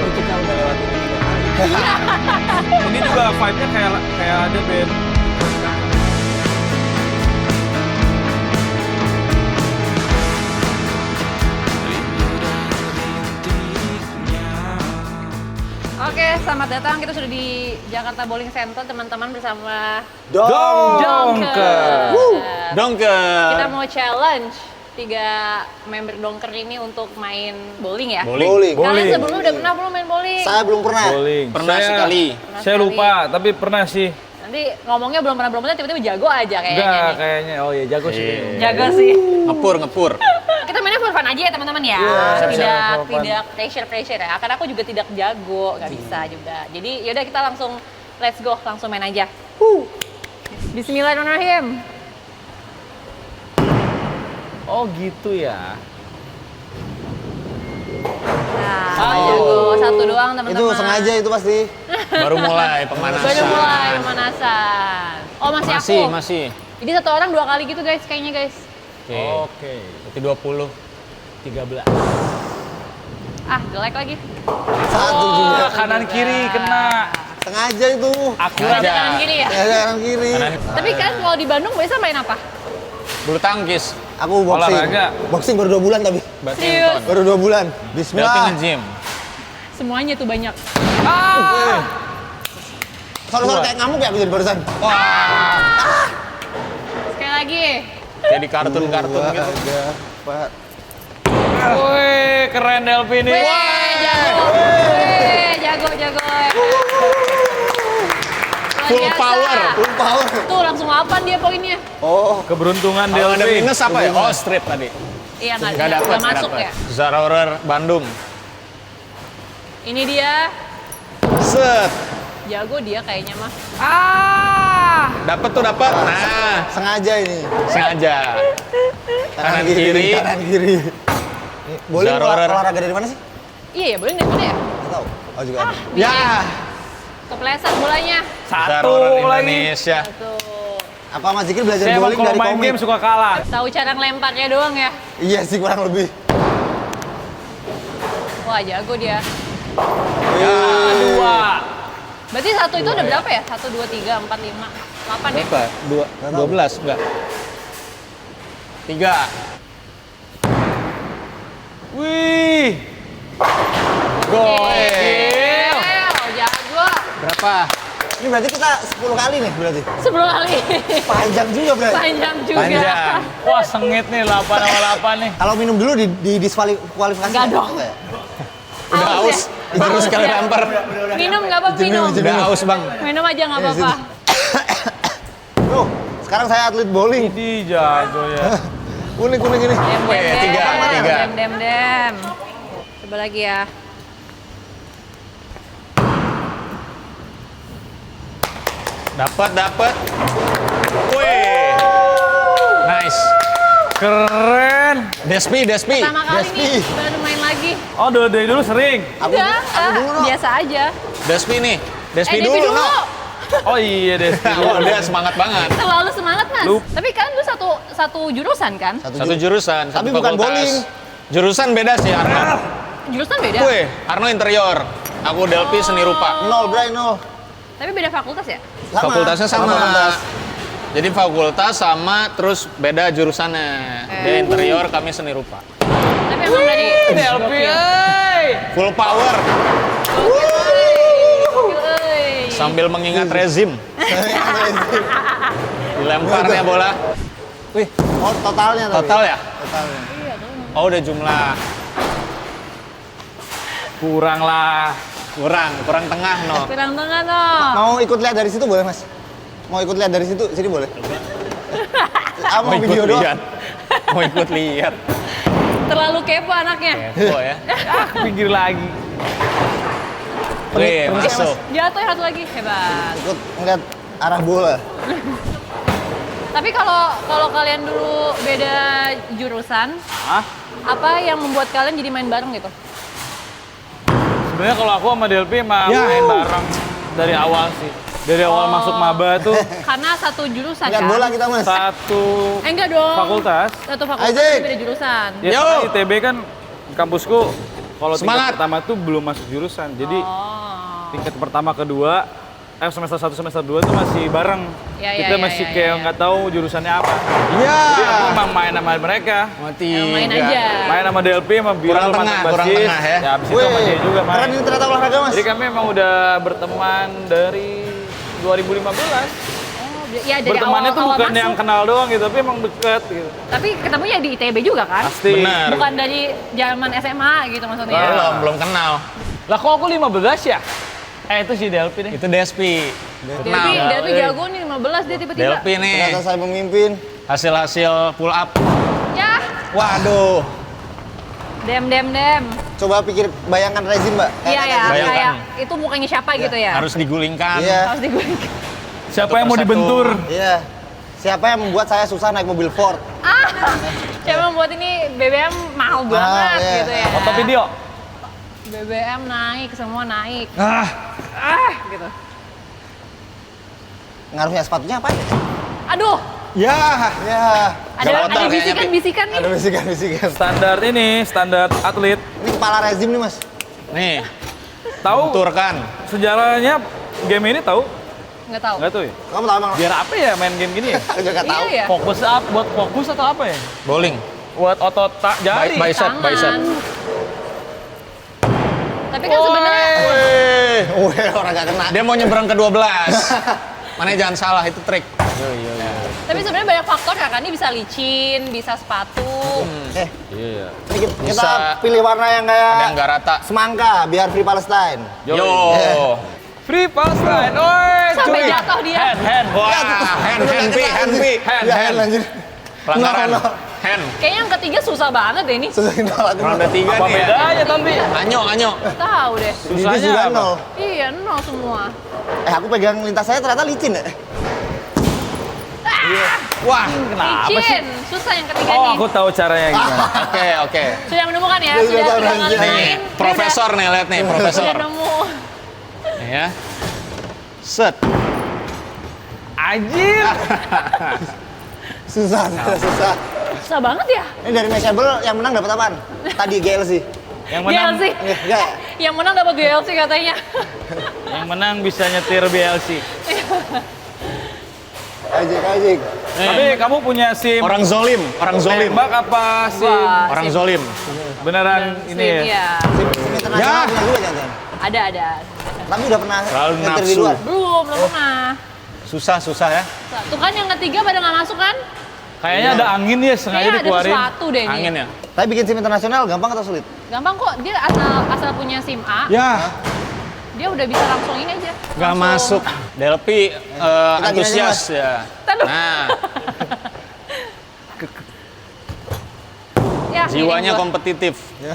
Kita udah lewat ini 3 kali. Ini juga vibe-nya kayak ada band. Oke, selamat datang. Kita sudah di Jakarta Bowling Center, teman-teman, bersama Dongker. Dongker. Kita mau challenge 3 member Dongker ini untuk main bowling ya. Bowling. Kalian sebelumnya udah pernah belum main bowling? Saya belum pernah. Bowling. Pernah sekali. Pernah Saya sekali. lupa, tapi pernah sih. Nanti ngomongnya belum pernah tiba-tiba jago aja kayaknya. Enggak, nih. kayaknya. Oh iya, jago sih. Iya. Jago sih. Ngepur. Kita mainnya for fun aja ya teman-teman ya. siap-siap, for fun. Tidak pressure ya. Karena aku juga tidak jago, nggak bisa juga. Jadi yaudah kita langsung let's go, langsung main aja. Bismillahirrahmanirrahim. Oh gitu ya. Nah, jago satu doang teman-teman. Itu sengaja itu pasti. Baru mulai pemanasan. Baru mulai pemanasan. Oh masih aku. Masih. Jadi satu orang 2 kali gitu guys, kayaknya guys. Oke. Oke. Berarti 20. 13. Ah, jelek lagi. Satu juga. Kanan kiri kena. Sengaja itu. Akurat. Ada kanan kiri ya. Ya, kanan kiri. Tapi kan kalau di Bandung biasa main apa? Bulu tangkis. Aku boxing. Olahraga. Boxing baru 2 bulan tapi. Badminton. Baru 2 bulan. Delpi Bismillah. nge-gym. Semuanya tuh banyak. Suara-suara kayak ngamuk ya aku jadi barusan. Sekali lagi. Kayak di kartun-kartun gitu. Pak. Woi, keren Delpi nih. Jago. Wih, jago. Luar Full biasa. power. Full power. Tuh langsung 8 dia poinnya. Oh, Keberuntungan Kalau ada Delpi. minus apa ya? Oh, strip tadi. Iya nggak Nggak dapet, nggak nggak masuk dapet. ya. Zararer Bandung. Ini dia. Set. Jago dia kayaknya mah. Dapat tuh dapat. Nah, sengaja ini. sengaja. Kanan kiri. Kanan kiri. Boleh Zararer. olahraga dari mana sih? Iya ya, boleh dari mana ya? Nggak tahu. Oh juga ada. Ya. Kepleset bolanya. Satu Zararer lagi. Indonesia. Satu. Apa Mas Zikir belajar Saya emang bowling kalau dari main komik? game suka kalah. Tahu cara ngelemparnya doang ya. Iya sih kurang lebih. Wah, jago dia. Dua. Berarti satu itu udah berapa ya? 1, 2, 3, 4, 5, 8 ya? Berapa? 12 enggak? 3. Wih. Gokil, jago. Berapa? Ini berarti kita 10 kali nih berarti. 10 kali. Panjang juga berarti. Panjang juga. Panjang. Wah, sengit nih 8 sama 8 nih. Kalau minum dulu di diskualifikasi. Enggak dong. ya? Udah Aus haus. ya? Baru Aus sekali ya? lempar. Minum nggak apa-apa, minum. Udah haus, Bang. Minum aja nggak apa-apa. Tuh, sekarang saya atlet bowling. Di jago ya. Unik ini. Dem, Weh, tiga. dem. Coba lagi ya. Dapat. Wih. Nice. Keren. Despi. Pertama kali Despi. nih, baru main lagi. Oh, dari dulu sering. Enggak, dulu, no. biasa aja. Despi nih. Despi Devi dulu, no. Oh iya deh. Oh, dia semangat banget. Selalu semangat, Mas. Lup. Tapi kan lu satu jurusan kan? Satu jurusan, satu Tapi bukan fakultas. bowling. Jurusan beda sih, Arno. Jurusan beda. Wih, Arno interior. Aku Delpi seni rupa. 0, Bray, 0. Tapi beda fakultas ya? Fakultasnya sama. fakultas. Jadi fakultas sama, terus beda jurusannya. Dia interior, kami seni rupa. Tapi emang dari Delpi. Full power, Gokil, euy. sambil mengingat rezim. Dilemparnya bola. Wih, Oh, totalnya tapi. total ya? Totalnya. Oh, udah jumlah. Kurang lah. Kurang tengah, no. Kurang tengah no. Mau ikut lihat dari situ boleh, Mas? Mau ikut lihat dari situ, sini boleh. Mau video doang. lihat. Mau ikut lihat. Terlalu kepo anaknya. Kepo ya. Pinggir lagi. Wih, Permisi, masuk. Jatuh yang satu lagi, hebat. Ikut ngeliat arah bola. Tapi kalau kalian dulu beda jurusan, Hah? apa yang membuat kalian jadi main bareng gitu? Sebenarnya kalau aku sama Delpi emang Ya. main bareng dari awal sih. Dari awal masuk maba tuh Karena satu jurusan Ngeliat kan? bola kita, Mas. satu Enggak dong. fakultas. Satu fakultas Azik. tapi beda jurusan. Ya Yo. karena ITB kan kampusku kalau tingkat Semangat. pertama tuh belum masuk jurusan. Jadi Oh. tingkat pertama kedua semester 1 semester 2 tuh masih bareng. Ya, Kita ya, masih ya, kayak ya. nggak tahu jurusannya apa. Iya. Jadi aku emang main sama mereka. Mati. Emang main aja. Main sama Delpi sama Biro Kurang sama tengah, basis. kurang tengah ya. Ya abis itu sama dia juga keren main. ini ternyata olahraga, Mas. Jadi kami emang udah berteman dari 2015. Ya dari Bertemannya tuh awal bukan masuk. yang kenal doang gitu, tapi emang deket gitu. Tapi ketemunya di ITB juga kan? Pasti. Benar. Bukan dari zaman SMA gitu maksudnya. Belum kenal. Lah kok aku 15 ya? Itu si Delpi nih. Itu Despi. Kenal. Delpi jago nih 15 dia tiba-tiba. Delpi nih. Ternyata saya memimpin. Hasil pull up. Ya, Waduh. dem. Coba pikir, bayangkan rezim, Mbak. Iya ya, bayangkan. kayak itu mukanya siapa gitu ya? Harus digulingkan. Iya. Harus digulingkan. Siapa Satu yang mau persatu. dibentur? Iya. Siapa yang membuat saya susah naik mobil Ford? Siapa membuat ini BBM mahal banget iya. gitu ya? Foto video. BBM naik, semua naik. Gitu. Ngaruhnya sepatunya apa ya? Aduh, Ya. Ya. Ada bisikan-bisikan nih. Ada bisikan-bisikan. Standar atlet. Ini kepala rezim nih, Mas. Nih, Tahu turkan. sejarahnya game ini tahu? Nggak tahu. Nggak tahu ya? Kamu tahu emang? Biar apa ya main game gini ya? Enggak tahu. Iya ya. Fokus buat fokus atau apa ya? Bowling. Buat otot jari. Bicep, Tangan. bicep. Tapi kan sebenarnya Wih, orang gak kena. Dia mau nyebrang ke 12. Mana jangan salah, itu trik. tapi sebenarnya banyak faktor ya kan, ini bisa licin, bisa sepatu. Iya. Ini kita Bisa- pilih warna yang Ada yang kayak nggak rata. semangka biar Free Palestine. Yo. Free Palestine. Oi, Sampai cuy. jatuh dia. Hand. Wah, hand, Hand lanjut. Pelanggaran. No. Hand. Kayaknya yang ketiga susah banget deh ini. Susahin nolak. Ronde 3 Apa nih ya. bedanya tapi? Anyo. Tahu deh. Susahnya Susahnya juga apa? nol. Iya, nol semua. Aku pegang lintas saya ternyata licin ya. Wah. Kenapa sih? Licin, susah yang ketiga Oh, nih. aku tahu caranya gimana. Oke. Sudah menemukan ya, Sudah sudah tahu sudah ranjang. ngalamin. Nih, profesor nih, lihat nih, Sudah profesor. nemu. Nih ya. Set. Anjir. Susah. Susah banget ya. Ini dari Mashable yang menang dapat apaan? Tadi GLC. Yang menang, GLC. Enggak. Yang menang dapat GLC katanya. yang menang bisa nyetir BLC. Ajik. Tapi kamu punya SIM Orang zolim. tembak apa SIM Wah, Orang SIM. zolim. beneran ini ya? Iya. Sim internasional Ya. punya juga jangan. Ada. Tapi udah pernah Terlalu nyetir di nafsu. luar. Belum pernah. Susah ya. Tuh kan yang ketiga pada nggak masuk kan? Kayaknya ada angin ya sengaja Kayaknya ada dikeluarin. sesuatu deh ini. Angin ya. Tapi bikin SIM internasional gampang atau sulit? Gampang kok, dia asal punya SIM A, Ya, dia udah bisa langsung ini aja. nggak Langsung- masuk. Delphi antusias gini ya. Taduh. Nah, Ya, jiwanya gini gua. kompetitif. Ya,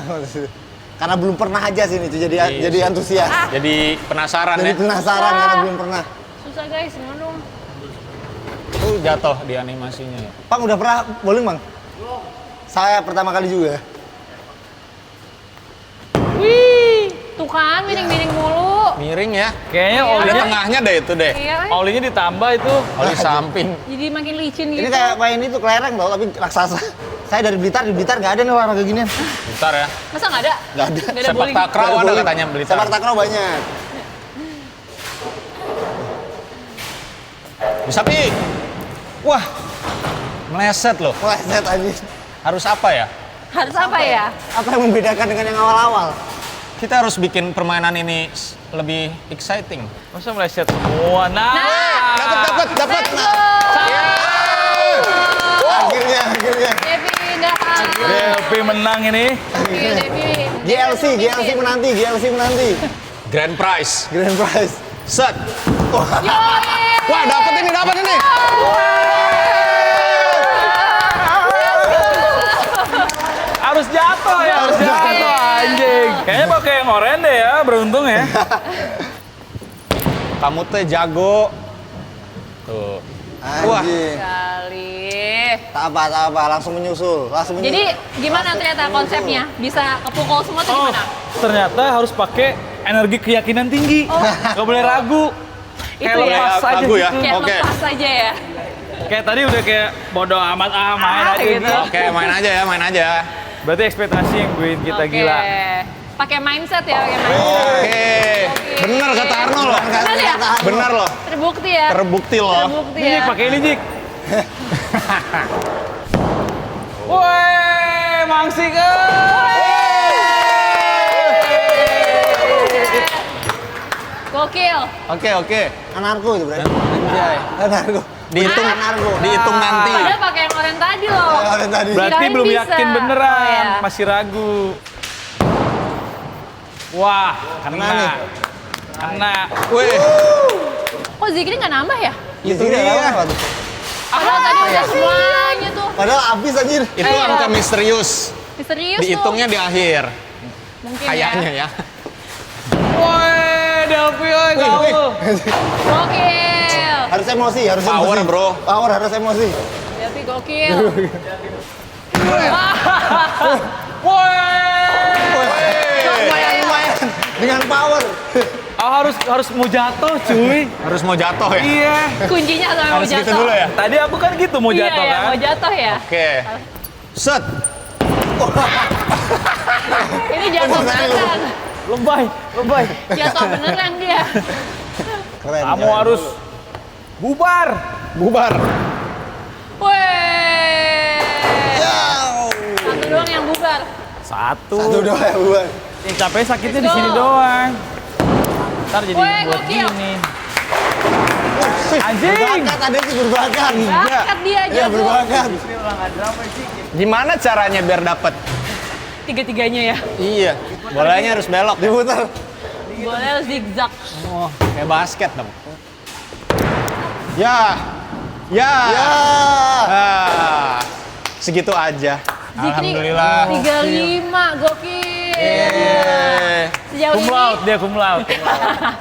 karena belum pernah aja sih ini tuh jadi Iya, jadi antusias. Jadi penasaran Jadi ya. penasaran Ah. karena belum pernah. Susah guys, gimana dong? Tuh jatuh di animasinya ya. Bang udah pernah bowling, Bang? Saya pertama kali juga. Wih, tuh kan miring-miring mulu. Miring ya. Kayaknya Iya. Di olinya tengahnya deh itu deh. Iya, olinya ditambah itu. Oli samping. jadi makin licin gitu. Ini kayak main itu kelereng tau, tapi raksasa. Saya dari Blitar, di Blitar nggak ada nih olahraga ginian. Bentar ya. Masa nggak ada? Nggak ada. Nggak ada Sepak bowling. takraw Nggak ada bowling. katanya Blitar. Sepak takraw banyak. Bisa Pi. Wah. Meleset loh. Meleset aja. Harus apa ya? Harus apa ya? Apa yang membedakan dengan yang awal-awal? Kita harus bikin permainan ini lebih exciting. Masa meleset semua? Nah. Dapat. Let's go! Akhirnya. Devi pindahan. Delphi menang ini. Oke, Devi. GLC menanti. Grand prize. Grand prize. Set. Yoi! Wah, dapat ini. Harus jatuh ya, harus jatuh anjing. Kayaknya pakai yang oranye deh ya, beruntung ya. Kamu teh jago. Tuh. Wah. Anjing. Kali. Tak apa, langsung menyusul. Jadi gimana ternyata konsepnya? Bisa kepukul semua tuh Oh, gimana? ternyata harus pakai energi keyakinan tinggi. Gak boleh ragu. Kayak Itu ya? lepas aja Ragu ya? gitu. Kayak Oke. lepas aja ya. Kayak tadi udah kayak bodoh amat main aja gitu. gitu. Oke, main aja. Berarti ekspektasi yang buat kita Oke. gila. Pakai mindset ya, pakai mindset. Oke. Bener kata Arno loh. Bener ya? Bener loh. Terbukti ya. Terbukti loh. Terbukti Ini ya. Jik, pakai ini Jik. Woi, mangsik Gokil. Oke. anarko itu berarti. Anjay. Anarko. Dihitung nanti. Padahal pakai yang oranye tadi loh. Yang tadi. Berarti Kirain belum bisa. yakin beneran, Oh, ya. masih ragu. Wah, Kena nih. kena. Wih. Kok Zikri nggak nambah ya? Itu dia. dia. Padahal tadi udah semuanya tuh. Padahal habis anjir. Itu Iya. angka misterius. Misterius Dihitungnya tuh. di akhir. Mungkin Kayaknya ya. Woi, Delphi, oi, kamu. Gokil. Harus emosi, Power, bro. Power harus emosi. Delphi gokil. Woi. Lumayan. Dengan power. harus mau jatuh, cuy. Harus mau jatuh ya? Iya. Kuncinya sampai mau Harus gitu jatuh. dulu ya? Tadi aku kan gitu mau Iya, jatuh ya, kan. mau jatuh ya. Oke. Set. Ini jatuh beneran. Lebay. Jatuh beneran dia. Keren. Kamu keren. harus bubar. Weh. Satu doang yang bubar. Satu doang ya, buat. Yang capek sakitnya di Let's go. sini doang. Ntar jadi Weh, buat gokil. gini. Anjing. Berbakat, ada sih berbakat. Bakat dia Iya, jago. berbakat. Gimana caranya biar dapet? Tiga-tiganya ya. Iya. Bolanya harus belok. Diputar. Boleh zigzag. Oh, kayak basket dong. Ya. Ya. Ah, segitu aja. Zikri Alhamdulillah. 35, gokil. Sejauh Cum ini laude dia, cum laude. Dia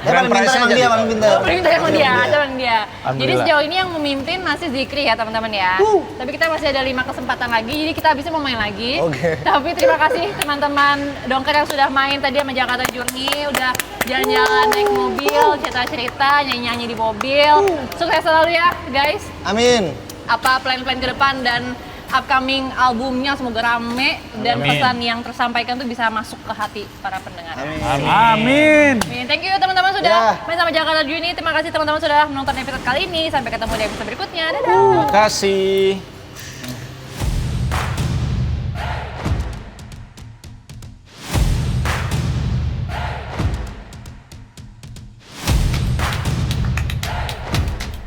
paling pintar emang dia, paling pintar. paling pintar emang dia, emang dia. Jadi Alhamdulillah. sejauh ini yang memimpin masih Zikri ya teman-teman ya. Tapi kita masih ada 5 kesempatan lagi, jadi kita habisnya mau main lagi. Oke. Tapi terima kasih teman-teman Dongker yang sudah main tadi sama Jakarta Journey, udah jalan-jalan naik mobil, cerita-cerita, nyanyi-nyanyi di mobil. Sukses selalu ya guys. Amin. Apa plan-plan ke depan dan upcoming albumnya semoga rame dan Amin. pesan yang tersampaikan tuh bisa masuk ke hati para pendengar. Amin. Amin. Thank you teman-teman sudah Ya. main sama Jakarta Journey. Terima kasih teman-teman sudah menonton episode kali ini. Sampai ketemu di episode berikutnya. Dadah. Terima kasih.